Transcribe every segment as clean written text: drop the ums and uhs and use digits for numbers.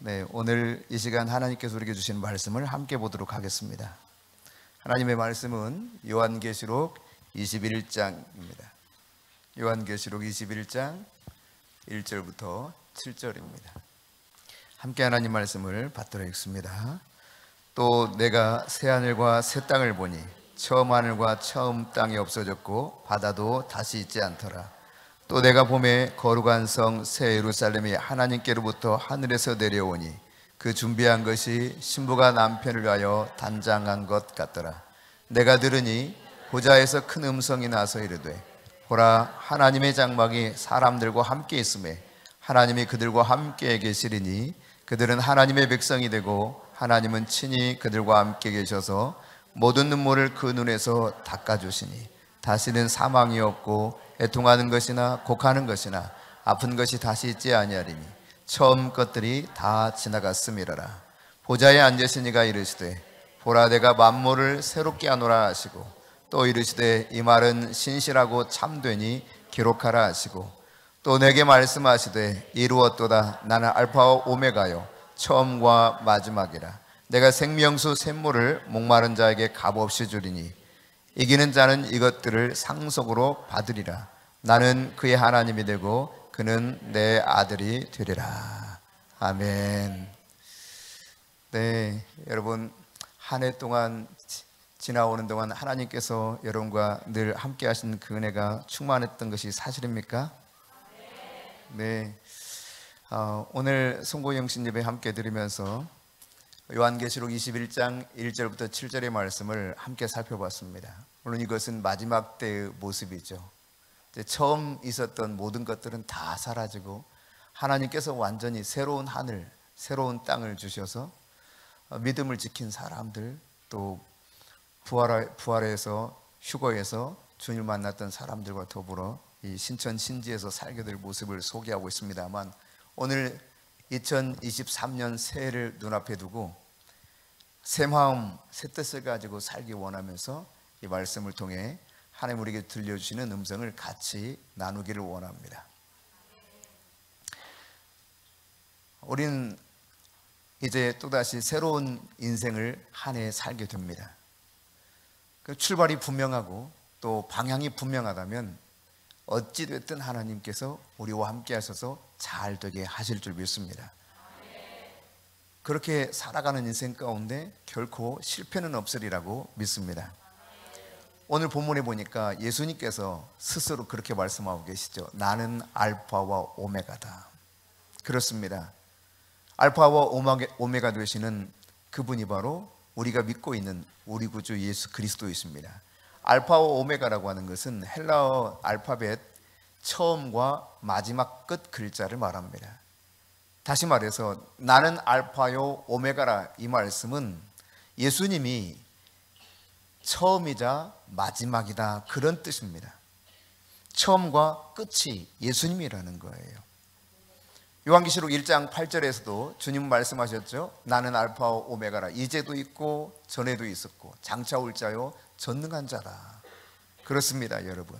네, 오늘 이 시간 하나님께서 우리에게 주신 말씀을 함께 보도록 하겠습니다. 하나님의 말씀은 요한계시록 21장입니다. 요한계시록 21장 1절부터 7절입니다. 함께 하나님 말씀을 받도록 하겠습니다. 또 내가 새하늘과 새 땅을 보니 처음 하늘과 처음 땅이 없어졌고 바다도 다시 있지 않더라. 또 내가 보매 거룩한 성 새 예루살렘이 하나님께로부터 하늘에서 내려오니 그 준비한 것이 신부가 남편을 위하여 단장한 것 같더라. 내가 들으니 보좌에서 큰 음성이 나서 이르되 보라, 하나님의 장막이 사람들과 함께 있음에 하나님이 그들과 함께 계시리니 그들은 하나님의 백성이 되고 하나님은 친히 그들과 함께 계셔서 모든 눈물을 그 눈에서 닦아주시니 다시는 사망이 없고 애통하는 것이나 곡하는 것이나 아픈 것이 다시 있지 아니하리니 처음 것들이 다 지나갔음이라라. 보좌에 앉으시니가 이르시되 보라, 내가 만물을 새롭게 하노라 하시고 또 이르시되 이 말은 신실하고 참되니 기록하라 하시고 또 내게 말씀하시되 이루었도다. 나는 알파와 오메가요 처음과 마지막이라. 내가 생명수 샘물을 목마른 자에게 값없이 주리니 이기는 자는 이것들을 상속으로 받으리라. 나는 그의 하나님이 되고 그는 내 아들이 되리라. 아멘. 네, 여러분, 한 해 동안 지나오는 동안 하나님께서 여러분과 늘 함께 하신 그 은혜가 충만했던 것이 사실입니까? 네. 오늘 송고영신 예배 함께 드리면서 요한계시록 21장 1절부터 7절의 말씀을 함께 살펴봤습니다. 물론 이것은 마지막 때의 모습이죠. 처음 있었던 모든 것들은 다 사라지고 하나님께서 완전히 새로운 하늘, 새로운 땅을 주셔서 믿음을 지킨 사람들, 또 부활해서 휴거해서 주님을 만났던 사람들과 더불어 이 신천 신지에서 살게 될 모습을 소개하고 있습니다만, 오늘 2023년 새해를 눈앞에 두고 새 마음, 새 뜻을 가지고 살기 원하면서 이 말씀을 통해 하나님 우리에게 들려주시는 음성을 같이 나누기를 원합니다. 우리는 이제 또다시 새로운 인생을 한 해 살게 됩니다. 그 출발이 분명하고 또 방향이 분명하다면 어찌됐든 하나님께서 우리와 함께 하셔서 잘 되게 하실 줄 믿습니다. 그렇게 살아가는 인생 가운데 결코 실패는 없으리라고 믿습니다. 오늘 본문에 보니까 예수님께서 스스로 그렇게 말씀하고 계시죠. 나는 알파와 오메가다. 그렇습니다. 알파와 오메가 되시는 그분이 바로 우리가 믿고 있는 우리 구주 예수 그리스도이십니다. 알파와 오메가라고 하는 것은 헬라어 알파벳 처음과 마지막 끝 글자를 말합니다. 다시 말해서 나는 알파요 오메가라, 이 말씀은 예수님이 처음이자 마지막이다, 그런 뜻입니다. 처음과 끝이 예수님이라는 거예요. 요한계시록 1장 8절에서도 주님 말씀하셨죠. 나는 알파와 오메가라. 이제도 있고 전에도 있었고 장차 올 자요 전능한 자라. 그렇습니다, 여러분.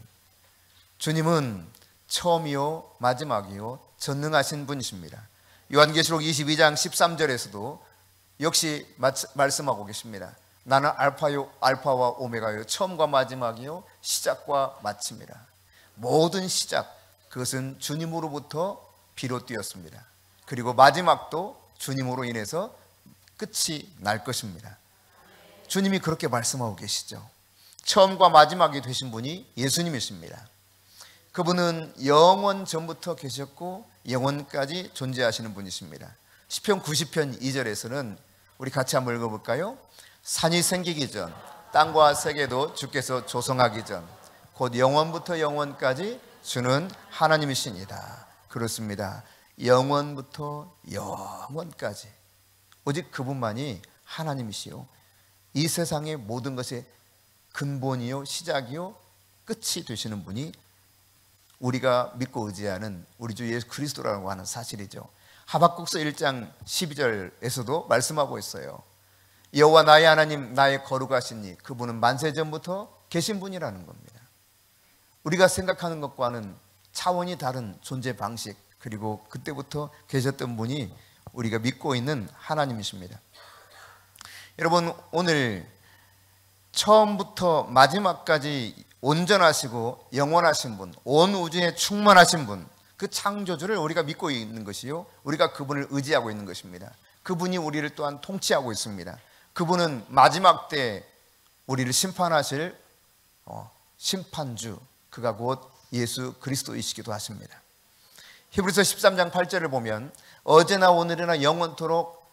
주님은 처음이요 마지막이요 전능하신 분이십니다. 요한계시록 22장 13절에서도 역시 말씀하고 계십니다. 나는 알파와 오메가요 처음과 마지막이요 시작과 마침이라. 모든 시작, 그것은 주님으로부터 비롯되었습니다. 그리고 마지막도 주님으로 인해서 끝이 날 것입니다. 주님이 그렇게 말씀하고 계시죠. 처음과 마지막이 되신 분이 예수님이십니다. 그분은 영원 전부터 계셨고 영원까지 존재하시는 분이십니다. 시편 90편 2절에서는 우리 같이 한번 읽어볼까요? 산이 생기기 전, 땅과 세계도 주께서 조성하기 전, 곧 영원부터 영원까지 주는 하나님이시니다. 그렇습니다. 영원부터 영원까지 오직 그분만이 하나님이시요 이 세상의 모든 것의 근본이요 시작이요 끝이 되시는 분이 우리가 믿고 의지하는 우리 주 예수 그리스도라고 하는 사실이죠. 하박국서 1장 12절에서도 말씀하고 있어요. 여호와 나의 하나님, 나의 거룩하시니 그분은 만세전부터 계신 분이라는 겁니다. 우리가 생각하는 것과는 차원이 다른 존재 방식, 그리고 그때부터 계셨던 분이 우리가 믿고 있는 하나님이십니다. 여러분, 오늘 처음부터 마지막까지 온전하시고 영원하신 분, 온 우주에 충만하신 분, 그 창조주를 우리가 믿고 있는 것이요, 우리가 그분을 의지하고 있는 것입니다. 그분이 우리를 또한 통치하고 있습니다. 그분은 마지막 때 우리를 심판하실 심판주, 그가 곧 예수 그리스도이시기도 하십니다. 히브리서 13장 8절을 보면 어제나 오늘이나 영원토록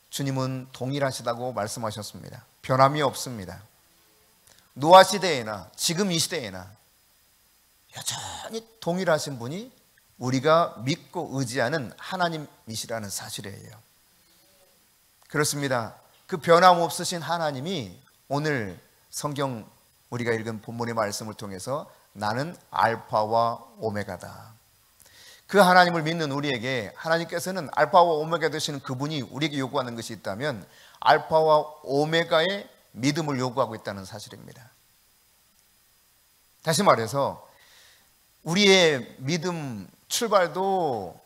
주님은 동일하시다고 말씀하셨습니다. 변함이 없습니다. 노아 시대에나 지금 이 시대에나 여전히 동일하신 분이 우리가 믿고 의지하는 하나님이시라는 사실이에요. 그렇습니다. 그 변함없으신 하나님이 오늘 성경 우리가 읽은 본문의 말씀을 통해서 나는 알파와 오메가다. 그 하나님을 믿는 우리에게 하나님께서는 알파와 오메가 되시는 그분이 우리에게 요구하는 것이 있다면 알파와 오메가의 믿음을 요구하고 있다는 사실입니다. 다시 말해서 우리의 믿음 출발도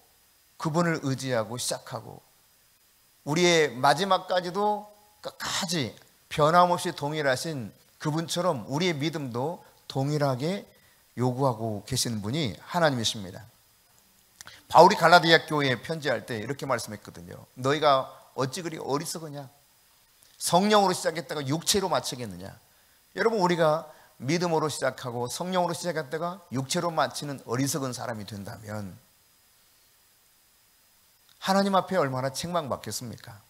그분을 의지하고 시작하고 우리의 마지막까지도 끝까지 변함없이 동일하신 그분처럼 우리의 믿음도 동일하게 요구하고 계시는 분이 하나님이십니다. 바울이 갈라디아 교회에 편지할 때 이렇게 말씀했거든요. 너희가 어찌 그리 어리석으냐? 성령으로 시작했다가 육체로 마치겠느냐? 여러분, 우리가 믿음으로 시작하고 성령으로 시작했다가 육체로 마치는 어리석은 사람이 된다면 하나님 앞에 얼마나 책망받겠습니까?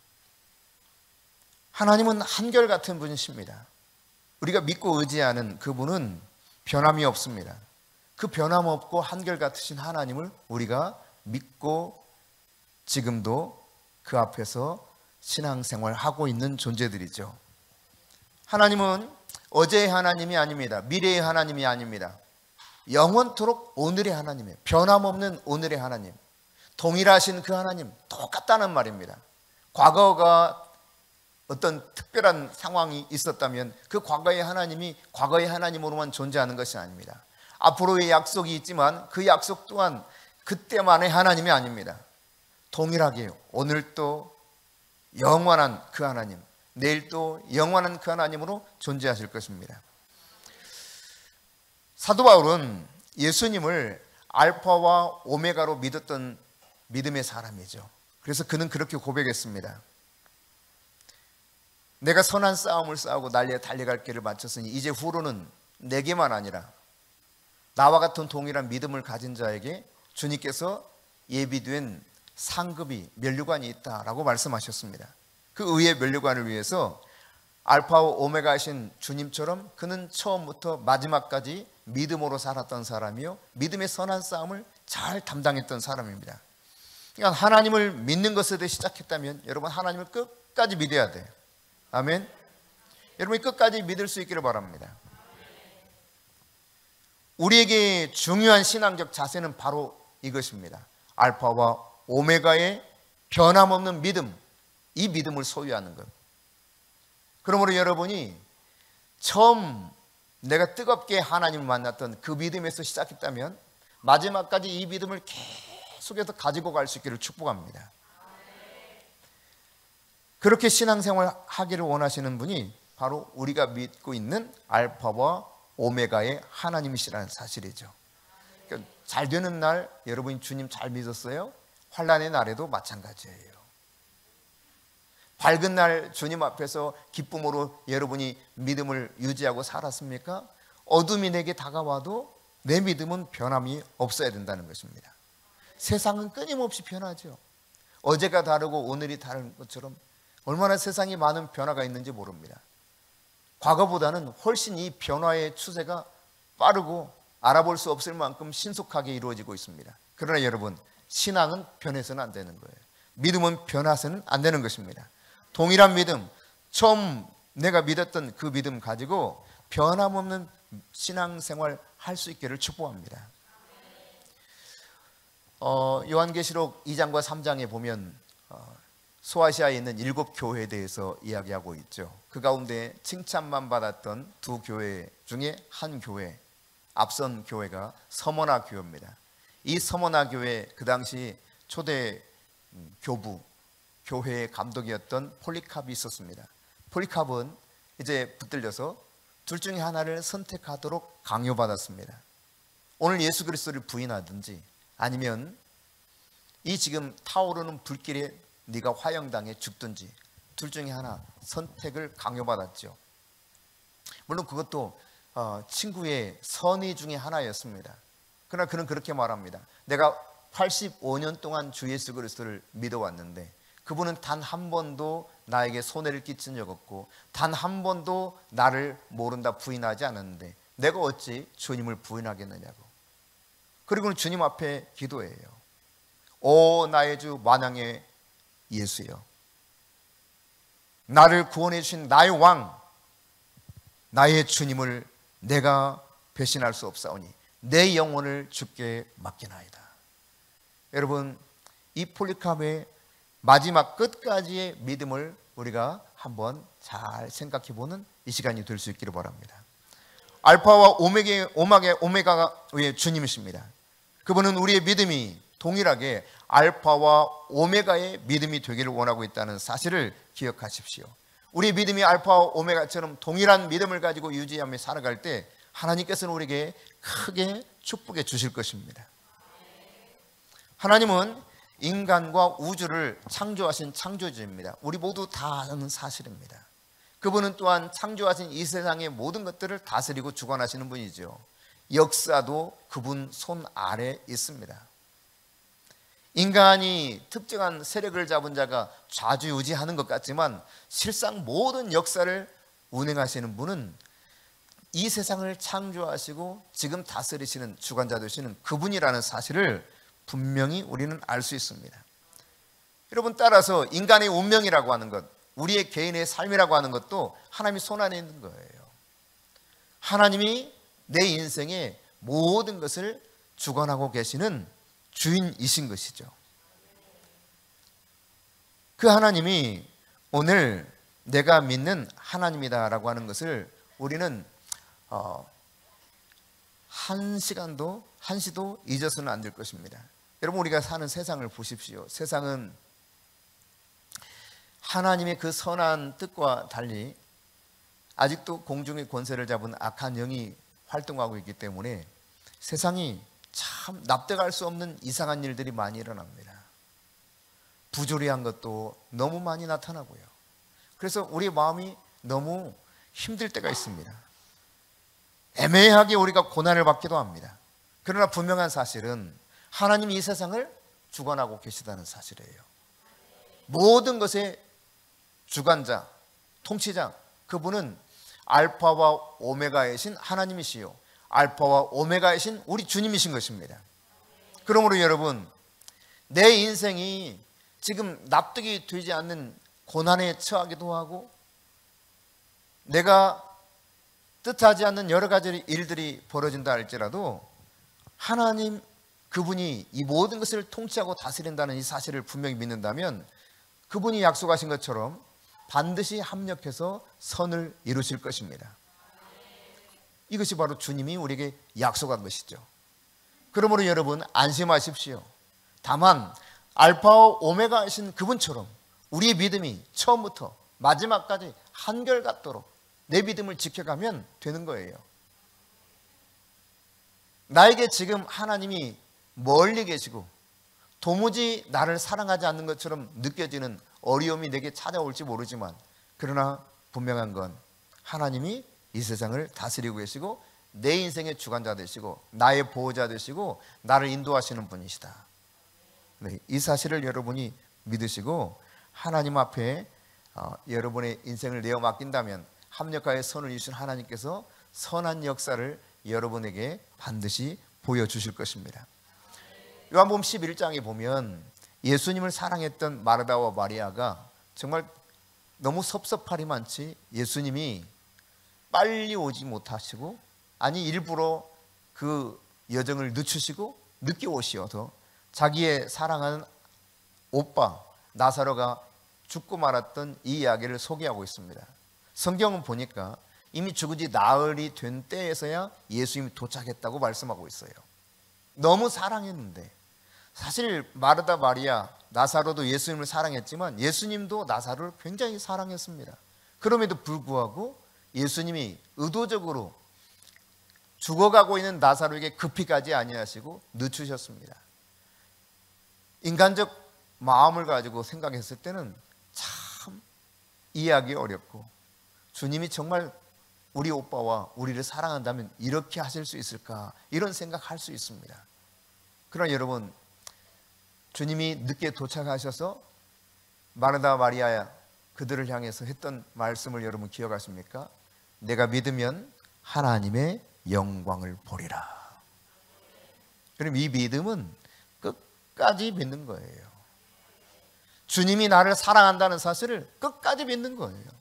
하나님은 한결같은 분이십니다. 우리가 믿고 의지하는 그분은 변함이 없습니다. 그 변함없고 한결같으신 하나님을 우리가 믿고 지금도 그 앞에서 신앙생활 하고 있는 존재들이죠. 하나님은 어제의 하나님이 아닙니다. 미래의 하나님이 아닙니다. 영원토록 오늘의 하나님이에요. 변함없는 오늘의 하나님, 동일하신 그 하나님, 똑같다는 말입니다. 과거가 어떤 특별한 상황이 있었다면 그 과거의 하나님이 과거의 하나님으로만 존재하는 것이 아닙니다. 앞으로의 약속이 있지만 그 약속 또한 그때만의 하나님이 아닙니다. 동일하게 오늘도 영원한 그 하나님, 내일도 영원한 그 하나님으로 존재하실 것입니다. 사도 바울은 예수님을 알파와 오메가로 믿었던 믿음의 사람이죠. 그래서 그는 그렇게 고백했습니다. 내가 선한 싸움을 싸우고 날려 달려갈 길을 마쳤으니 이제 후로는 내게만 아니라 나와 같은 동일한 믿음을 가진 자에게 주님께서 예비된 상급이 면류관이 있다라고 말씀하셨습니다. 그 의의 면류관을 위해서 알파와 오메가이신 주님처럼 그는 처음부터 마지막까지 믿음으로 살았던 사람이요, 믿음의 선한 싸움을 잘 담당했던 사람입니다. 그러니까 하나님을 믿는 것에 대해 시작했다면 여러분, 하나님을 끝까지 믿어야 돼요. 아멘. 여러분이 끝까지 믿을 수 있기를 바랍니다. 우리에게 중요한 신앙적 자세는 바로 이것입니다. 알파와 오메가의 변함없는 믿음, 이 믿음을 소유하는 것. 그러므로 여러분이 처음 내가 뜨겁게 하나님을 만났던 그 믿음에서 시작했다면 마지막까지 이 믿음을 계속해서 가지고 갈 수 있기를 축복합니다. 그렇게 신앙생활 하기를 원하시는 분이 바로 우리가 믿고 있는 알파와 오메가의 하나님이시라는 사실이죠. 그러니까 잘 되는 날 여러분이 주님 잘 믿었어요? 환난의 날에도 마찬가지예요. 밝은 날 주님 앞에서 기쁨으로 여러분이 믿음을 유지하고 살았습니까? 어둠이 내게 다가와도 내 믿음은 변함이 없어야 된다는 것입니다. 세상은 끊임없이 변하죠. 어제가 다르고 오늘이 다른 것처럼 얼마나 세상에 많은 변화가 있는지 모릅니다. 과거보다는 훨씬 이 변화의 추세가 빠르고 알아볼 수 없을 만큼 신속하게 이루어지고 있습니다. 그러나 여러분, 신앙은 변해서는 안 되는 거예요. 믿음은 변해서는 안 되는 것입니다. 동일한 믿음, 처음 내가 믿었던 그 믿음 가지고 변함없는 신앙생활 할 수 있기를 축복합니다. 요한계시록 2장과 3장에 보면 소아시아에 있는 7교회에 대해서 이야기하고 있죠. 그 가운데 칭찬만 받았던 두 교회 중에 한 교회, 앞선 교회가 서머나 교회입니다. 이 서머나 교회 그 당시 초대 교부 교회의 감독이었던 폴리캅이 있었습니다. 폴리캅은 이제 붙들려서 둘 중에 하나를 선택하도록 강요받았습니다. 오늘 예수 그리스도를 부인하든지 아니면 이 지금 타오르는 불길에 네가 화형당해 죽든지 둘 중에 하나 선택을 강요받았죠. 물론 그것도 친구의 선의 중에 하나였습니다. 그러나 그는 그렇게 말합니다. 내가 85년 동안 주 예수 그리스도를 믿어왔는데 그분은 단 한 번도 나에게 손해를 끼친 적 없고 단 한 번도 나를 모른다 부인하지 않았는데 내가 어찌 주님을 부인하겠느냐고. 그리고는 주님 앞에 기도해요. 오 나의 주 만왕의 예수여, 나를 구원해 주신 나의 왕, 나의 주님을 내가 배신할 수 없사오니 내 영혼을 주께 맡기나이다. 여러분, 이 폴리캅의 마지막 끝까지의 믿음을 우리가 한번 잘 생각해 보는 이 시간이 될 수 있기를 바랍니다. 알파와 오메가의 주님이십니다. 그분은 우리의 믿음이 동일하게 알파와 오메가의 믿음이 되기를 원하고 있다는 사실을 기억하십시오. 우리 믿음이 알파와 오메가처럼 동일한 믿음을 가지고 유지하며 살아갈 때 하나님께서는 우리에게 크게 축복해 주실 것입니다. 하나님은 인간과 우주를 창조하신 창조주입니다. 우리 모두 다 아는 사실입니다. 그분은 또한 창조하신 이 세상의 모든 것들을 다스리고 주관하시는 분이죠. 역사도 그분 손 아래 있습니다. 인간이 특정한 세력을 잡은 자가 좌지우지하는 것 같지만 실상 모든 역사를 운행하시는 분은 이 세상을 창조하시고 지금 다스리시는 주관자 되시는 그분이라는 사실을 분명히 우리는 알 수 있습니다. 여러분, 따라서 인간의 운명이라고 하는 것, 우리의 개인의 삶이라고 하는 것도 하나님이 손 안에 있는 거예요. 하나님이 내 인생의 모든 것을 주관하고 계시는 주인이신 것이죠. 그 하나님이 오늘 내가 믿는 하나님이다라고 하는 것을 우리는 한시도 잊어서는 안 될 것입니다. 여러분, 우리가 사는 세상을 보십시오. 세상은 하나님의 그 선한 뜻과 달리 아직도 공중의 권세를 잡은 악한 영이 활동하고 있기 때문에 세상이 참 납득할 수 없는 이상한 일들이 많이 일어납니다. 부조리한 것도 너무 많이 나타나고요. 그래서 우리 마음이 너무 힘들 때가 있습니다. 애매하게 우리가 고난을 받기도 합니다. 그러나 분명한 사실은 하나님이 이 세상을 주관하고 계시다는 사실이에요. 모든 것의 주관자, 통치자, 그분은 알파와 오메가이신 하나님이시요 알파와 오메가이신 우리 주님이신 것입니다. 그러므로 여러분, 내 인생이 지금 납득이 되지 않는 고난에 처하기도 하고 내가 뜻하지 않는 여러 가지 일들이 벌어진다 할지라도 하나님 그분이 이 모든 것을 통치하고 다스린다는 이 사실을 분명히 믿는다면 그분이 약속하신 것처럼 반드시 합력해서 선을 이루실 것입니다. 이것이 바로 주님이 우리에게 약속한 것이죠. 그러므로 여러분, 안심하십시오. 다만 알파와 오메가이신 그분처럼 우리의 믿음이 처음부터 마지막까지 한결같도록 내 믿음을 지켜가면 되는 거예요. 나에게 지금 하나님이 멀리 계시고 도무지 나를 사랑하지 않는 것처럼 느껴지는 어려움이 내게 찾아올지 모르지만 그러나 분명한 건 하나님이 이 세상을 다스리고 계시고 내 인생의 주관자 되시고 나의 보호자 되시고 나를 인도하시는 분이시다. 네, 이 사실을 여러분이 믿으시고 하나님 앞에 여러분의 인생을 내어 맡긴다면 합력하여 선을 이루신 하나님께서 선한 역사를 여러분에게 반드시 보여주실 것입니다. 요한복음 11장에 보면 예수님을 사랑했던 마르다와 마리아가 정말 너무 섭섭하리 많지 예수님이 빨리 오지 못하시고 아니 일부러 그 여정을 늦추시고 늦게 오시어서 자기의 사랑하는 오빠 나사로가 죽고 말았던 이 이야기를 소개하고 있습니다. 성경은 보니까 이미 죽은 지 나흘이 된 때에서야 예수님이 도착했다고 말씀하고 있어요. 너무 사랑했는데 사실 마르다 마리아 나사로도 예수님을 사랑했지만 예수님도 나사로를 굉장히 사랑했습니다. 그럼에도 불구하고 예수님이 의도적으로 죽어가고 있는 나사로에게 급히 가지 아니하시고 늦추셨습니다. 인간적 마음을 가지고 생각했을 때는 참 이해하기 어렵고, 주님이 정말 우리 오빠와 우리를 사랑한다면 이렇게 하실 수 있을까, 이런 생각할 수 있습니다. 그러나 여러분, 주님이 늦게 도착하셔서 마르다 마리아 그들을 향해서 했던 말씀을 여러분 기억하십니까? 내가 믿으면 하나님의 영광을 보리라. 그럼 이 믿음은 끝까지 믿는 거예요. 주님이 나를 사랑한다는 사실을 끝까지 믿는 거예요.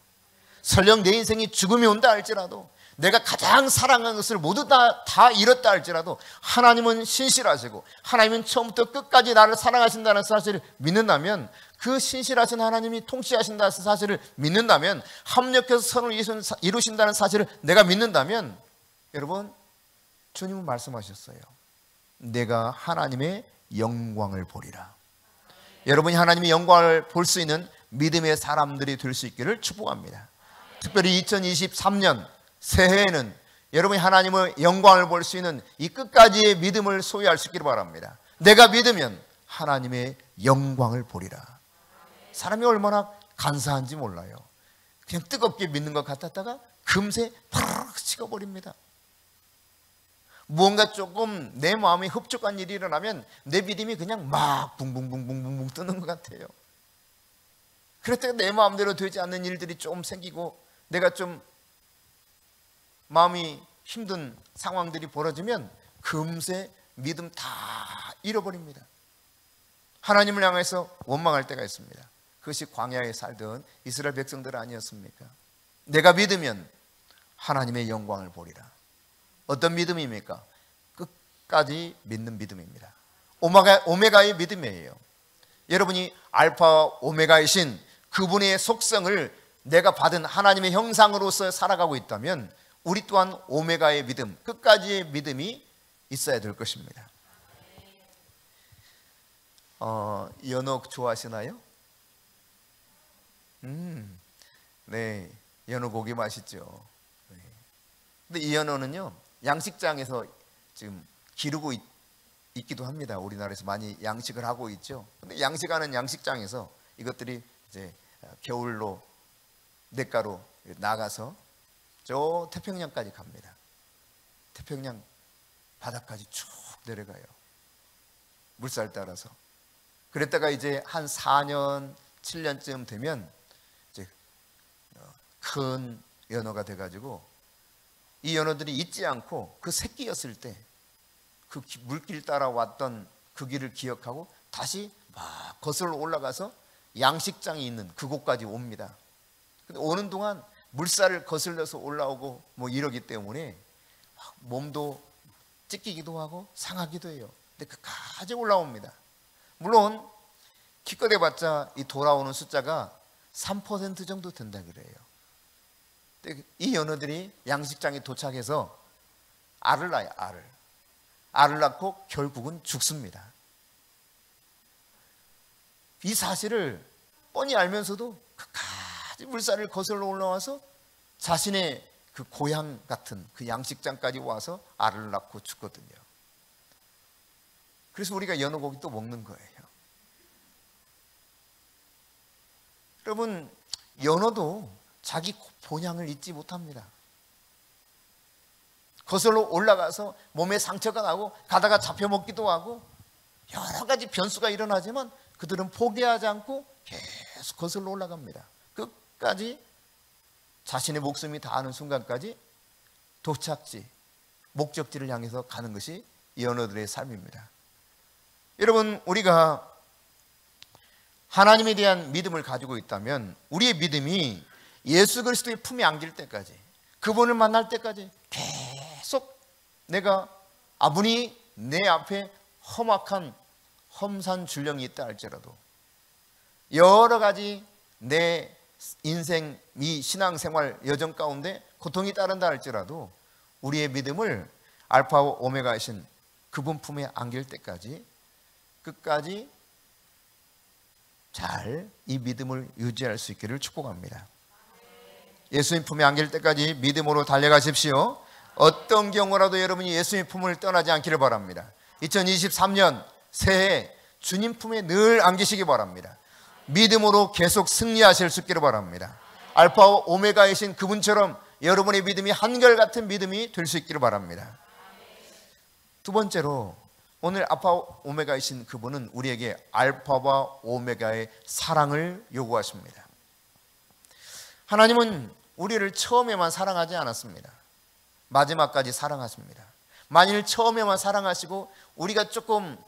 설령 내 인생이 죽음이 온다 할지라도, 내가 가장 사랑하는 것을 모두 다 잃었다 할지라도 하나님은 신실하시고 하나님은 처음부터 끝까지 나를 사랑하신다는 사실을 믿는다면, 그 신실하신 하나님이 통치하신다는 사실을 믿는다면, 합력해서 선을 이루신다는 사실을 내가 믿는다면, 여러분, 주님은 말씀하셨어요. 내가 하나님의 영광을 보리라. 여러분이 하나님의 영광을 볼 수 있는 믿음의 사람들이 될 수 있기를 축복합니다. 특별히 2023년 새해에는 여러분이 하나님의 영광을 볼 수 있는 이 끝까지의 믿음을 소유할 수 있기를 바랍니다. 내가 믿으면 하나님의 영광을 보리라. 사람이 얼마나 간사한지 몰라요. 그냥 뜨겁게 믿는 것 같았다가 금세 팍 식어버립니다. 무언가 조금 내 마음에 흡족한 일이 일어나면 내 믿음이 그냥 막 붕붕붕붕붕 뜨는 것 같아요. 그럴 때 내 마음대로 되지 않는 일들이 좀 생기고 내가 좀 마음이 힘든 상황들이 벌어지면 금세 믿음 다 잃어버립니다. 하나님을 향해서 원망할 때가 있습니다. 그것이 광야에 살던 이스라엘 백성들 아니었습니까? 내가 믿으면 하나님의 영광을 보리라. 어떤 믿음입니까? 끝까지 믿는 믿음입니다. 오메가의 믿음이에요. 여러분이 알파 오메가이신 그분의 속성을 내가 받은 하나님의 형상으로서 살아가고 있다면, 우리 또한 오메가의 믿음, 끝까지의 믿음이 있어야 될 것입니다. 연어 좋아하시나요? 네, 연어 고기 맛있죠. 네. 근데 이 연어는요, 양식장에서 지금 기르고 있기도 합니다. 우리나라에서 많이 양식을 하고 있죠. 근데 양식하는 양식장에서 이것들이 이제 겨울로 냇가로 나가서 저 태평양까지 갑니다. 태평양 바다까지 쭉 내려가요. 물살 따라서. 그랬다가 이제 한 4년, 7년쯤 되면 이제 큰 연어가 돼가지고, 이 연어들이 잊지 않고 그 새끼였을 때 그 물길 따라 왔던 그 길을 기억하고 다시 막 거슬러 올라가서 양식장이 있는 그곳까지 옵니다. 근데 오는 동안 물살을 거슬러서 올라오고 뭐 이러기 때문에 몸도 찢기기도 하고 상하기도 해요. 근데 그까지 올라옵니다. 물론 기껏 해봤자 이 돌아오는 숫자가 3% 정도 된다 그래요. 근데 이 연어들이 양식장에 도착해서 알을 낳아요. 알을 낳고 결국은 죽습니다. 이 사실을 뻔히 알면서도 끝까지 물살을 거슬러 올라와서 자신의 그 고향 같은 그 양식장까지 와서 알을 낳고 죽거든요. 그래서 우리가 연어고기 또 먹는 거예요. 여러분, 연어도 자기 본향을 잊지 못합니다. 거슬러 올라가서 몸에 상처가 나고 가다가 잡혀먹기도 하고 여러 가지 변수가 일어나지만 그들은 포기하지 않고 계속 거슬러 올라갑니다. 끝까지 자신의 목숨이 닿는 순간까지 도착지, 목적지를 향해서 가는 것이 연어들의 삶입니다. 여러분, 우리가 하나님에 대한 믿음을 가지고 있다면 우리의 믿음이 예수 그리스도의 품에 안길 때까지, 그분을 만날 때까지 계속 내가 아무리 내 앞에 험악한 험산 줄령이 있다 할지라도, 여러 가지 내 인생, 이 신앙생활 여정 가운데 고통이 따른다 할지라도 우리의 믿음을 알파와 오메가이신 그분 품에 안길 때까지 끝까지 잘 이 믿음을 유지할 수 있기를 축복합니다. 예수님 품에 안길 때까지 믿음으로 달려가십시오. 어떤 경우라도 여러분이 예수님 품을 떠나지 않기를 바랍니다. 2023년 새해 주님 품에 늘 안기시기 바랍니다. 믿음으로 계속 승리하실 수 있기를 바랍니다. 알파와 오메가이신 그분처럼 여러분의 믿음이 한결같은 믿음이 될 수 있기를 바랍니다. 두 번째로 오늘 알파와 오메가이신 그분은 우리에게 알파와 오메가의 사랑을 요구하십니다. 하나님은 우리를 처음에만 사랑하지 않았습니다. 마지막까지 사랑하십니다. 만일 처음에만 사랑하시고 우리가 조금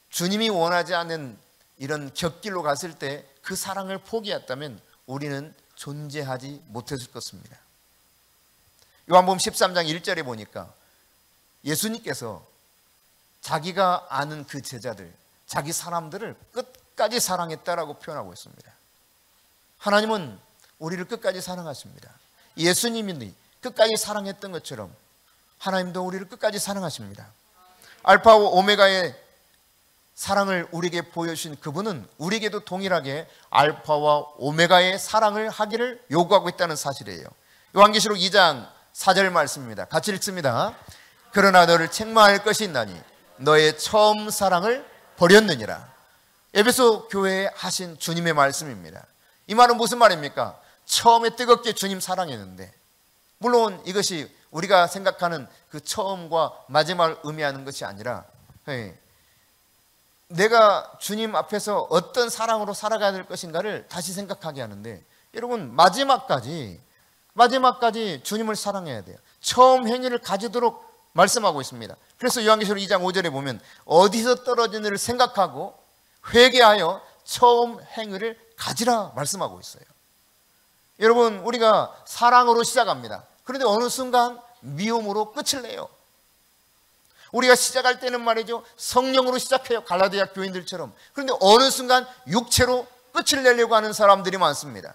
주님이 원하지 않는 이런 곁길로 갔을 때 그 사랑을 포기했다면 우리는 존재하지 못했을 것입니다. 요한복음 13장 1절에 보니까 예수님께서 자기가 아는 그 제자들, 자기 사람들을 끝까지 사랑했다라고 표현하고 있습니다. 하나님은 우리를 끝까지 사랑하십니다. 예수님이 끝까지 사랑했던 것처럼 하나님도 우리를 끝까지 사랑하십니다. 알파와 오메가의 사랑을 우리에게 보여주신 그분은 우리에게도 동일하게 알파와 오메가의 사랑을 하기를 요구하고 있다는 사실이에요. 요한계시록 2장 4절 말씀입니다. 같이 읽습니다. 그러나 너를 책망할 것이 있나니 너의 처음 사랑을 버렸느니라. 에베소 교회에 하신 주님의 말씀입니다. 이 말은 무슨 말입니까? 처음에 뜨겁게 주님 사랑했는데, 물론 이것이 우리가 생각하는 그 처음과 마지막을 의미하는 것이 아니라 내가 주님 앞에서 어떤 사랑으로 살아가야 될 것인가를 다시 생각하게 하는데, 여러분 마지막까지 주님을 사랑해야 돼요. 처음 행위를 가지도록 말씀하고 있습니다. 그래서 요한계시록 2장 5절에 보면 어디서 떨어지는지를 생각하고 회개하여 처음 행위를 가지라 말씀하고 있어요. 여러분, 우리가 사랑으로 시작합니다. 그런데 어느 순간 미움으로 끝을 내요. 우리가 시작할 때는 말이죠, 성령으로 시작해요. 갈라디아 교인들처럼. 그런데 어느 순간 육체로 끝을 내려고 하는 사람들이 많습니다.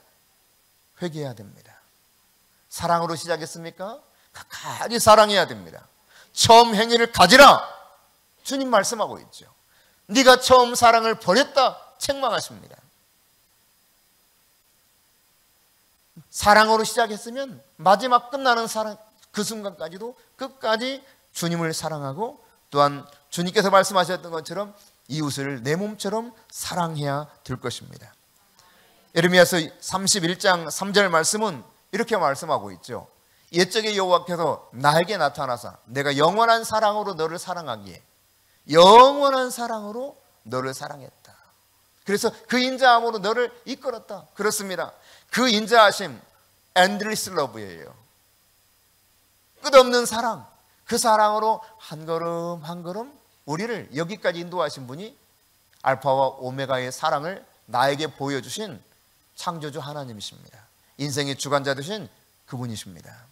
회개해야 됩니다. 사랑으로 시작했습니까? 끝까지 사랑해야 됩니다. 처음 행위를 가지라 주님 말씀하고 있죠. 네가 처음 사랑을 버렸다 책망하십니다. 사랑으로 시작했으면 마지막 끝나는 사랑, 그 순간까지도 끝까지 주님을 사랑하고, 또한 주님께서 말씀하셨던 것처럼 이웃을 내 몸처럼 사랑해야 될 것입니다. 예레미야서 31장 3절 말씀은 이렇게 말씀하고 있죠. 옛적에 여호와께서 나에게 나타나사 내가 영원한 사랑으로 너를 사랑하기에 영원한 사랑으로 너를 사랑했다. 그래서 그 인자함으로 너를 이끌었다. 그렇습니다. 그 인자하심 endless love예요. 끝없는 사랑. 그 사랑으로 한 걸음 한 걸음 우리를 여기까지 인도하신 분이 알파와 오메가의 사랑을 나에게 보여주신 창조주 하나님이십니다. 인생의 주관자 되신 그분이십니다.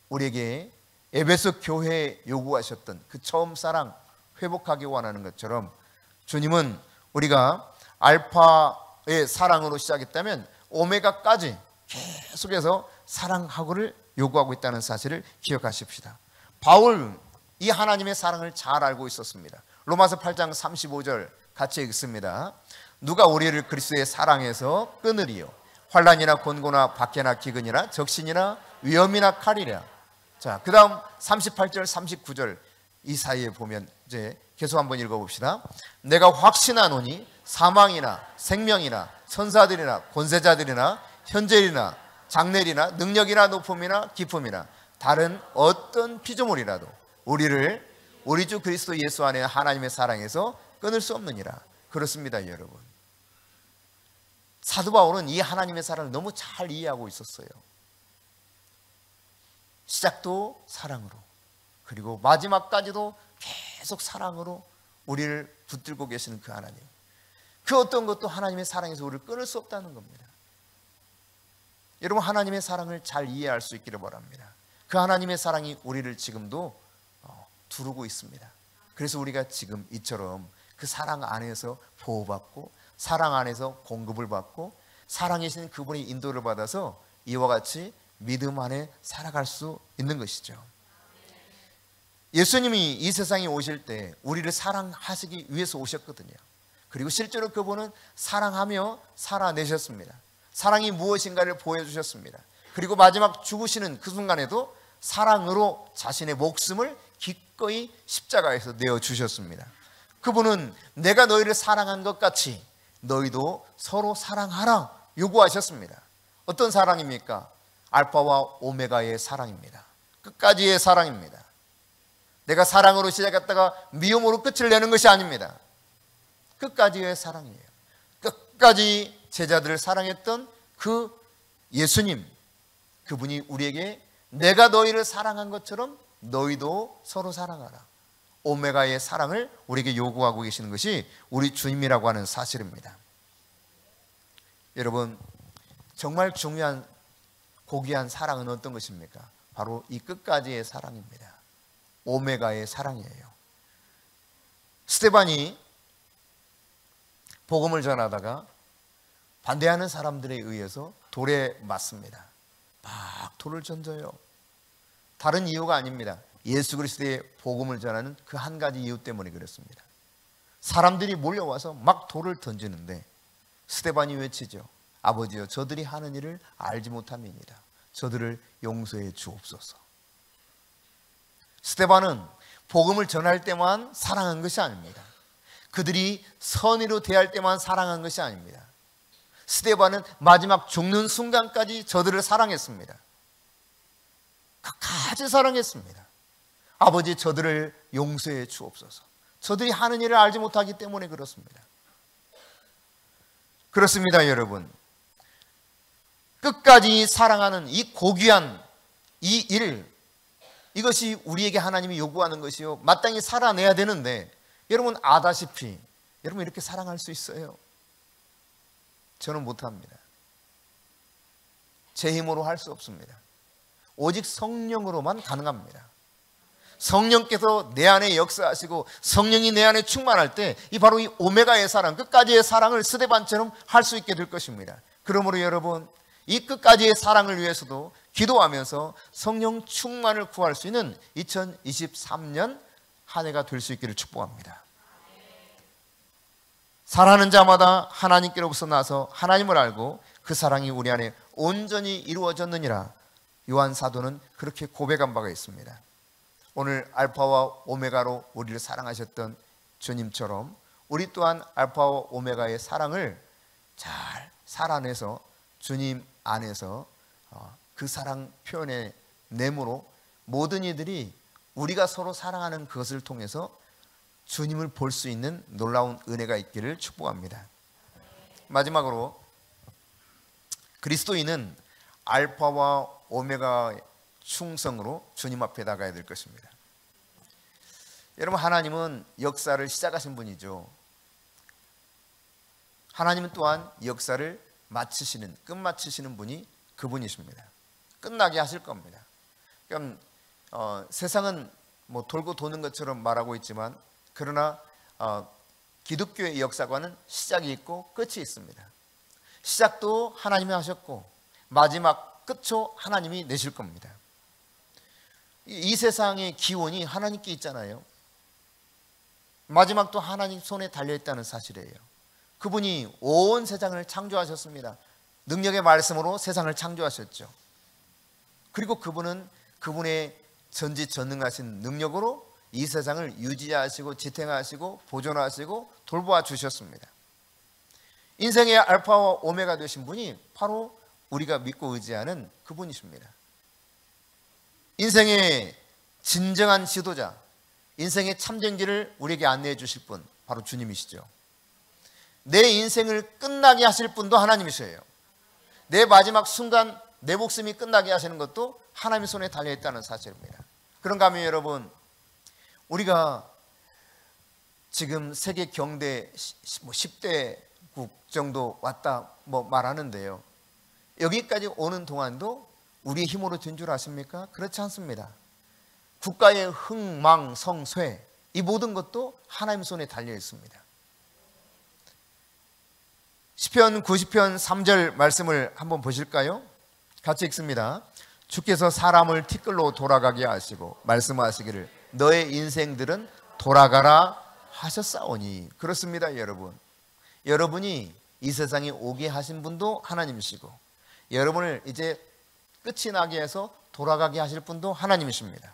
우리에게 에베소 교회에 요구하셨던 그 처음 사랑 회복하기 원하는 것처럼 주님은 우리가 알파의 사랑으로 시작했다면 오메가까지 계속해서 사랑하고를 요구하고 있다는 사실을 기억하십시다. 바울, 이 하나님의 사랑을 잘 알고 있었습니다. 로마서 8장 35절 같이 읽습니다. 누가 우리를 그리스도의 사랑에서 끊으리요? 환난이나 곤고나 박해나 기근이나 적신이나 위험이나 칼이라. 자, 그 다음 38절 39절 이 사이에 보면 이제 계속 한번 읽어봅시다. 내가 확신하노니 사망이나 생명이나 천사들이나 권세자들이나 현재이나 장래이나 능력이나 높음이나 기쁨이나 다른 어떤 피조물이라도 우리를 우리 주 그리스도 예수 안에 하나님의 사랑에서 끊을 수 없느니라. 그렇습니다, 여러분. 사도 바울은 이 하나님의 사랑을 너무 잘 이해하고 있었어요. 시작도 사랑으로, 그리고 마지막까지도 계속 사랑으로 우리를 붙들고 계시는 그 하나님, 그 어떤 것도 하나님의 사랑에서 우리를 끊을 수 없다는 겁니다. 여러분, 하나님의 사랑을 잘 이해할 수 있기를 바랍니다. 그 하나님의 사랑이 우리를 지금도 두르고 있습니다. 그래서 우리가 지금 이처럼 그 사랑 안에서 보호받고 사랑 안에서 공급을 받고 사랑이신 그분의 인도를 받아서 이와 같이 믿음 안에 살아갈 수 있는 것이죠. 예수님이 이 세상에 오실 때 우리를 사랑하시기 위해서 오셨거든요. 그리고 실제로 그분은 사랑하며 살아내셨습니다. 사랑이 무엇인가를 보여주셨습니다. 그리고 마지막 죽으시는 그 순간에도 사랑으로 자신의 목숨을 기꺼이 십자가에서 내어주셨습니다. 그분은 내가 너희를 사랑한 것 같이 너희도 서로 사랑하라 요구하셨습니다. 어떤 사랑입니까? 알파와 오메가의 사랑입니다. 끝까지의 사랑입니다. 내가 사랑으로 시작했다가 미움으로 끝을 내는 것이 아닙니다. 끝까지의 사랑이에요. 끝까지 제자들을 사랑했던 그 예수님, 그분이 우리에게 내가 너희를 사랑한 것처럼 너희도 서로 사랑하라, 오메가의 사랑을 우리에게 요구하고 계시는 것이 우리 주님이라고 하는 사실입니다. 여러분, 정말 중요한 고귀한 사랑은 어떤 것입니까? 바로 이 끝까지의 사랑입니다. 오메가의 사랑이에요. 스데반이 복음을 전하다가 반대하는 사람들에 의해서 돌에 맞습니다. 막 돌을 던져요. 다른 이유가 아닙니다. 예수 그리스도의 복음을 전하는 그 한 가지 이유 때문에 그렇습니다. 사람들이 몰려와서 막 돌을 던지는데 스데반이 외치죠. 아버지여, 저들이 하는 일을 알지 못함이니이다. 저들을 용서해 주옵소서. 스데반은 복음을 전할 때만 사랑한 것이 아닙니다. 그들이 선의로 대할 때만 사랑한 것이 아닙니다. 스데반은 마지막 죽는 순간까지 저들을 사랑했습니다. 끝까지 사랑했습니다. 아버지, 저들을 용서해 주옵소서. 저들이 하는 일을 알지 못하기 때문에 그렇습니다. 그렇습니다, 여러분. 끝까지 사랑하는 이 고귀한 이 일, 이것이 우리에게 하나님이 요구하는 것이요, 마땅히 살아내야 되는데, 여러분 아다시피 여러분 이렇게 사랑할 수 있어요? 저는 못합니다. 제 힘으로 할 수 없습니다. 오직 성령으로만 가능합니다. 성령께서 내 안에 역사하시고 성령이 내 안에 충만할 때 이 바로 이 오메가의 사랑, 끝까지의 사랑을 스데반처럼 할 수 있게 될 것입니다. 그러므로 여러분, 이 끝까지의 사랑을 위해서도 기도하면서 성령 충만을 구할 수 있는 2023년 한 해가 될 수 있기를 축복합니다. 사랑하는 자마다 하나님께로부터 나서 하나님을 알고 그 사랑이 우리 안에 온전히 이루어졌느니라. 요한 사도는 그렇게 고백한 바가 있습니다. 오늘 알파와 오메가로 우리를 사랑하셨던 주님처럼 우리 또한 알파와 오메가의 사랑을 잘 살아내서 주님 안에서 그 사랑 표현의 내모로 모든 이들이 우리가 서로 사랑하는 그것을 통해서 주님을 볼 수 있는 놀라운 은혜가 있기를 축복합니다. 마지막으로 그리스도인은 알파와 오메가 충성으로 주님 앞에 나가야 될 것입니다. 여러분, 하나님은 역사를 시작하신 분이죠. 하나님은 또한 역사를 마치시는, 끝마치시는 분이 그분이십니다. 끝나게 하실 겁니다. 그러니까 세상은 뭐 돌고 도는 것처럼 말하고 있지만, 그러나 기독교의 역사관은 시작이 있고 끝이 있습니다. 시작도 하나님이 하셨고 마지막 끝도 하나님이 내실 겁니다. 이 세상의 기원이 하나님께 있잖아요. 마지막도 하나님 손에 달려있다는 사실이에요. 그분이 온 세상을 창조하셨습니다. 능력의 말씀으로 세상을 창조하셨죠. 그리고 그분은 그분의 전지전능하신 능력으로 이 세상을 유지하시고 지탱하시고 보존하시고 돌보아 주셨습니다. 인생의 알파와 오메가 되신 분이 바로 우리가 믿고 의지하는 그분이십니다. 인생의 진정한 지도자, 인생의 참정지를 우리에게 안내해 주실 분, 바로 주님이시죠. 내 인생을 끝나게 하실 분도 하나님이세요. 내 마지막 순간 내 목숨이 끝나게 하시는 것도 하나님의 손에 달려있다는 사실입니다. 그런가 하면 여러분, 우리가 지금 세계 경제 10대국 정도 왔다 말하는데요, 여기까지 오는 동안도 우리의 힘으로 된 줄 아십니까? 그렇지 않습니다. 국가의 흥망성쇠, 이 모든 것도 하나님 손에 달려 있습니다. 시편 90편 3절 말씀을 한번 보실까요? 같이 읽습니다. 주께서 사람을 티끌로 돌아가게 하시고 말씀하시기를 너의 인생들은 돌아가라 하셨사오니. 그렇습니다, 여러분. 여러분이 이 세상에 오게 하신 분도 하나님이시고, 여러분을 이제 끝이 나게 해서 돌아가게 하실 분도 하나님이십니다.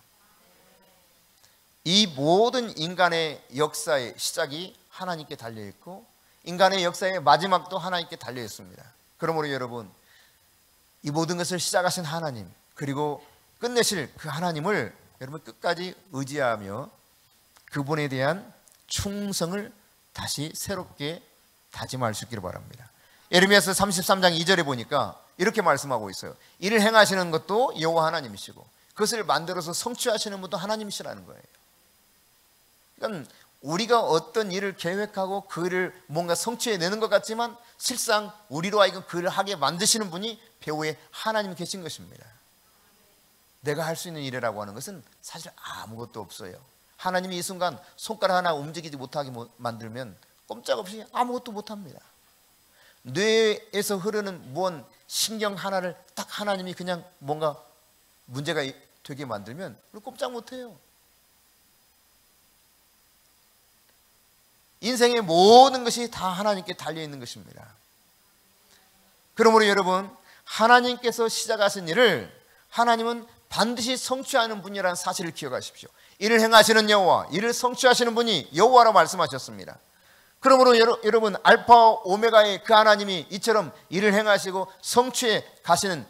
이 모든 인간의 역사의 시작이 하나님께 달려있고, 인간의 역사의 마지막도 하나님께 달려있습니다. 그러므로 여러분, 이 모든 것을 시작하신 하나님, 그리고 끝내실 그 하나님을 여러분 끝까지 의지하며 그분에 대한 충성을 다시 새롭게 다짐할 수 있기를 바랍니다. 예레미야서 33장 2절에 보니까 이렇게 말씀하고 있어요. 이를 행하시는 것도 여호와 하나님이시고 그것을 만들어서 성취하시는 분도 하나님이시라는 거예요. 그러니까 우리가 어떤 일을 계획하고 그 일을 뭔가 성취해내는 것 같지만 실상 우리로 하여금 그 일을 하게 만드시는 분이 배후에 하나님 계신 것입니다. 내가 할 수 있는 일이라고 하는 것은 사실 아무것도 없어요. 하나님이 이 순간 손가락 하나 움직이지 못하게 만들면 꼼짝없이 아무것도 못합니다. 뇌에서 흐르는 무언 신경 하나를 딱 하나님이 그냥 뭔가 문제가 되게 만들면 우리 꼼짝 못해요. 인생의 모든 것이 다 하나님께 달려있는 것입니다. 그러므로 여러분, 하나님께서 시작하신 일을 하나님은 반드시 성취하는 분이라는 사실을 기억하십시오. 이를 행하시는 여호와, 이를 성취하시는 분이 여호와라고 말씀하셨습니다. 그러므로 여러분, 알파 오메가의 그 하나님이 이처럼 일을 행하시고 성취해 가시는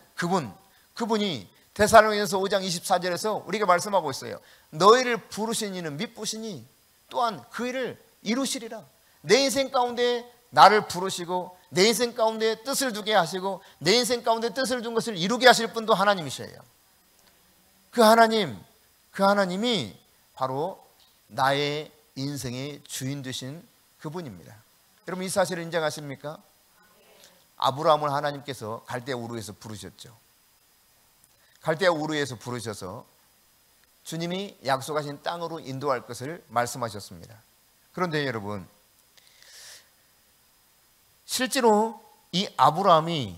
그분이 데살로니가서 5장 24절에서 우리가 말씀하고 있어요. 너희를 부르신 이는 미쁘시니 또한 그 일을 이루시리라. 내 인생 가운데 나를 부르시고 내 인생 가운데 뜻을 두게 하시고 내 인생 가운데 뜻을 둔 것을 이루게 하실 분도 하나님이셔요. 그 하나님이 바로 나의 인생의 주인 되신 그분입니다. 여러분, 이 사실을 인정하십니까? 아브라함을 하나님께서 갈대아 우르에서 부르셨죠. 갈대아 우르에서 부르셔서 주님이 약속하신 땅으로 인도할 것을 말씀하셨습니다. 그런데 여러분, 실제로 이 아브라함이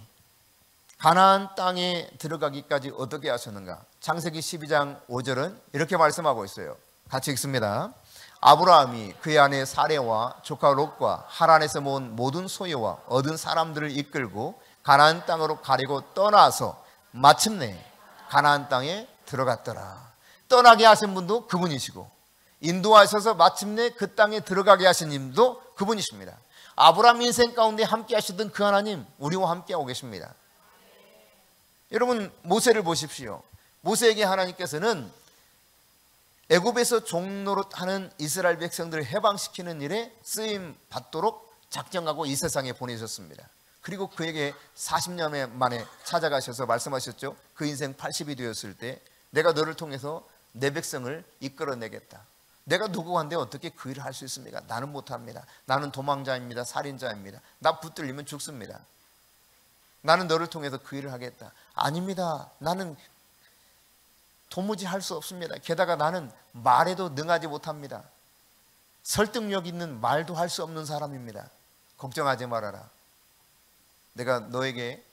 가나안 땅에 들어가기까지 어떻게 하셨는가? 창세기 12장 5절은 이렇게 말씀하고 있어요. 같이 읽습니다. 아브라함이 그의 아내 사레와 조카 롯과 하란에서 모은 모든 소유와 얻은 사람들을 이끌고 가나안 땅으로 가려고 떠나서 마침내 가나안 땅에 들어갔더라. 떠나게 하신 분도 그분이시고 인도하셔서 마침내 그 땅에 들어가게 하신 님도 그분이십니다. 아브라함 인생 가운데 함께 하시던 그 하나님, 우리와 함께 하고 계십니다. 여러분, 모세를 보십시오. 모세에게 하나님께서는 애굽에서 종노릇하는 이스라엘 백성들을 해방시키는 일에 쓰임 받도록 작정하고 이 세상에 보내셨습니다. 그리고 그에게 40년 만에 찾아가셔서 말씀하셨죠. 그 인생 80이 되었을 때 내가 너를 통해서 내 백성을 이끌어내겠다. 내가 누구한테 어떻게 그 일을 할 수 있습니까? 나는 못합니다. 나는 도망자입니다. 살인자입니다. 나 붙들리면 죽습니다. 나는 너를 통해서 그 일을 하겠다. 아닙니다. 나는 도무지 할 수 없습니다. 게다가 나는 말에도 능하지 못합니다. 설득력 있는 말도 할 수 없는 사람입니다. 걱정하지 말아라. 내가 너에게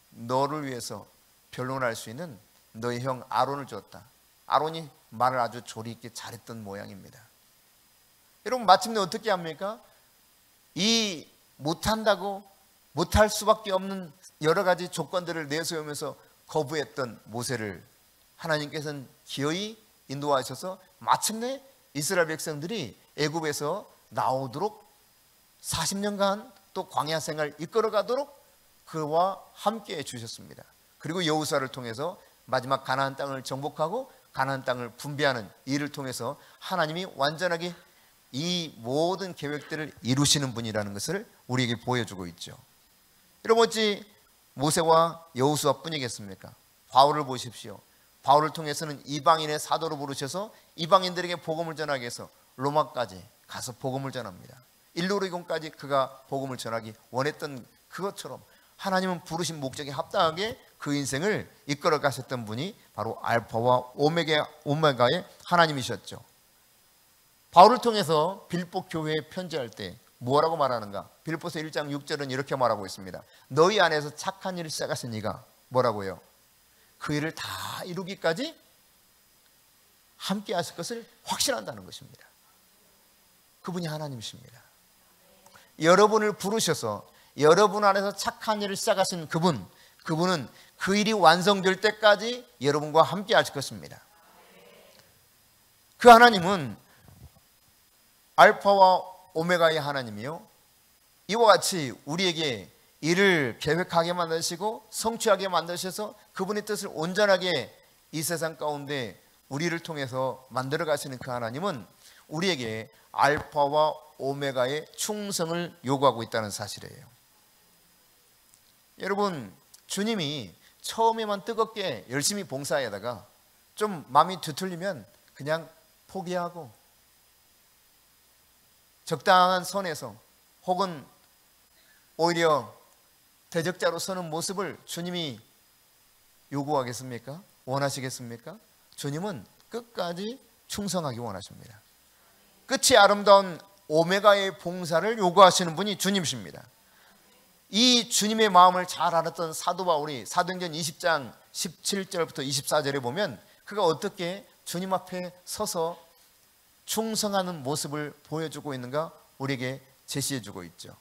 너를 위해서 변론할 수 있는 너의 형 아론을 줬다. 아론이 말을 아주 조리 있게 잘했던 모양입니다. 여러분, 마침내 어떻게 합니까? 이 못한다고 못할 수밖에 없는 여러 가지 조건들을 내세우면서 거부했던 모세를 하나님께서는 기어이 인도하셔서 마침내 이스라엘 백성들이 애굽에서 나오도록 40년간 또 광야 생활 이끌어가도록 그와 함께 해주셨습니다. 그리고 여호수아를 통해서 마지막 가나안 땅을 정복하고 가나안 땅을 분배하는 일을 통해서 하나님이 완전하게 이 모든 계획들을 이루시는 분이라는 것을 우리에게 보여주고 있죠. 여러분, 어찌 모세와 여호수아 뿐이겠습니까? 바울을 보십시오. 바울을 통해서는 이방인의 사도로 부르셔서 이방인들에게 복음을 전하기 위해서 로마까지 가서 복음을 전합니다. 일루리곤까지 그가 복음을 전하기 원했던 그것처럼 하나님은 부르신 목적에 합당하게 그 인생을 이끌어 가셨던 분이 바로 알파와 오메가의 하나님이셨죠. 바울을 통해서 빌보 교회에 편지할 때 뭐라고 말하는가? 빌보서 1장 6절은 이렇게 말하고 있습니다. 너희 안에서 착한 일을 시작하신 이가 뭐라고요? 그 일을 다 이루기까지 함께 하실 것을 확신한다는 것입니다. 그분이 하나님이십니다. 여러분을 부르셔서 여러분 안에서 착한 일을 시작하신 그분은 그 일이 완성될 때까지 여러분과 함께 하실 것입니다. 그 하나님은 알파와 오메가의 하나님이요, 이와 같이 우리에게 일을 계획하게 만드시고 성취하게 만드셔서 그분의 뜻을 온전하게 이 세상 가운데 우리를 통해서 만들어 가시는 그 하나님은 우리에게 알파와 오메가의 충성을 요구하고 있다는 사실이에요. 여러분, 주님이 처음에만 뜨겁게 열심히 봉사하다가 좀 마음이 뒤틀리면 그냥 포기하고 적당한 선에서 혹은 오히려 대적자로 서는 모습을 주님이 요구하겠습니까? 원하시겠습니까? 주님은 끝까지 충성하기 원하십니다. 끝이 아름다운 오메가의 봉사를 요구하시는 분이 주님이십니다. 이 주님의 마음을 잘 알았던 사도 바울이 사도행전 20장 17절부터 24절에 보면 그가 어떻게 주님 앞에 서서 충성하는 모습을 보여주고 있는가 우리에게 제시해주고 있죠.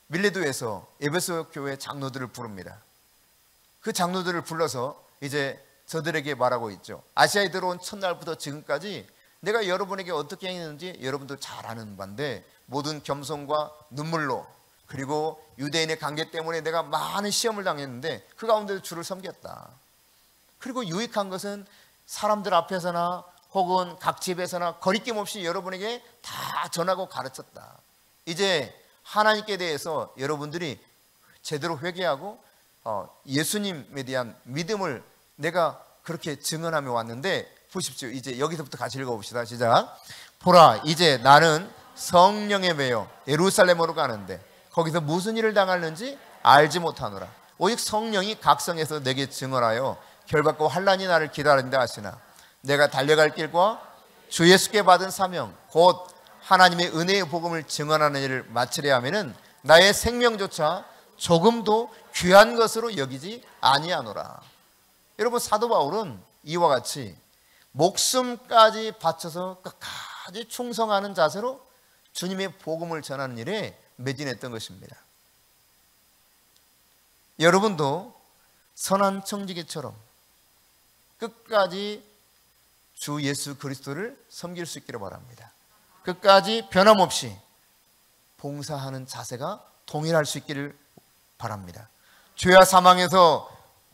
밀레도에서 에베소 교회 장로들을 부릅니다. 그 장로들을 불러서 이제 저들에게 말하고 있죠. 아시아에 들어온 첫날부터 지금까지 내가 여러분에게 어떻게 했는지 여러분도 잘 아는 바인데 모든 겸손과 눈물로, 그리고 유대인의 관계 때문에 내가 많은 시험을 당했는데 그 가운데서 주를 섬겼다. 그리고 유익한 것은 사람들 앞에서나 혹은 각 집에서나 거리낌 없이 여러분에게 다 전하고 가르쳤다. 이제 하나님께 대해서 여러분들이 제대로 회개하고 예수님에 대한 믿음을 내가 그렇게 증언하며 왔는데, 보십시오. 이제 여기서부터 같이 읽어봅시다. 시작. 보라, 이제 나는 성령에 매여 예루살렘으로 가는데 거기서 무슨 일을 당하는지 알지 못하노라. 오직 성령이 각성해서 내게 증언하여 결받고 환난이 나를 기다린다 하시나, 내가 달려갈 길과 주 예수께 받은 사명 곧 하나님의 은혜의 복음을 증언하는 일을 마치려 하면은 나의 생명조차 조금도 귀한 것으로 여기지 아니하노라. 여러분, 사도 바울은 이와 같이 목숨까지 바쳐서 끝까지 충성하는 자세로 주님의 복음을 전하는 일에 매진했던 것입니다. 여러분도 선한 청지기처럼 끝까지 주 예수 그리스도를 섬길 수 있기를 바랍니다. 끝까지 변함없이 봉사하는 자세가 동일할 수 있기를 바랍니다. 죄와 사망에서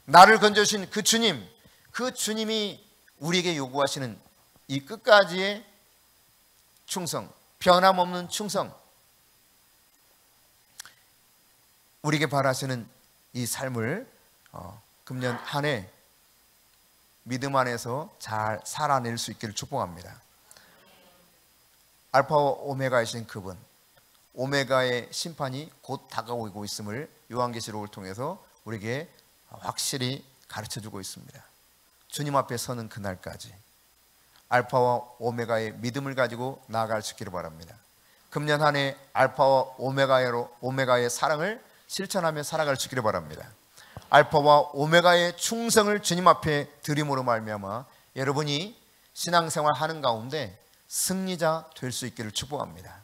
나를 건져주신 그 주님, 그 주님이 우리에게 요구하시는 이 끝까지의 충성, 변함없는 충성, 우리에게 바라시는 이 삶을 금년 한 해 믿음 안에서 잘 살아낼 수 있기를 축복합니다. 알파와 오메가이신 그분, 오메가의 심판이 곧 다가오고 있음을 요한계시록을 통해서 우리에게 확실히 가르쳐주고 있습니다. 주님 앞에 서는 그날까지 알파와 오메가의 믿음을 가지고 나아갈 수 있기를 바랍니다. 금년 한 해 알파와 오메가의 사랑을 실천하며 살아갈 수 있기를 바랍니다. 알파와 오메가의 충성을 주님 앞에 드림으로 말미암아 여러분이 신앙생활 하는 가운데 승리자 될 수 있기를 축복합니다.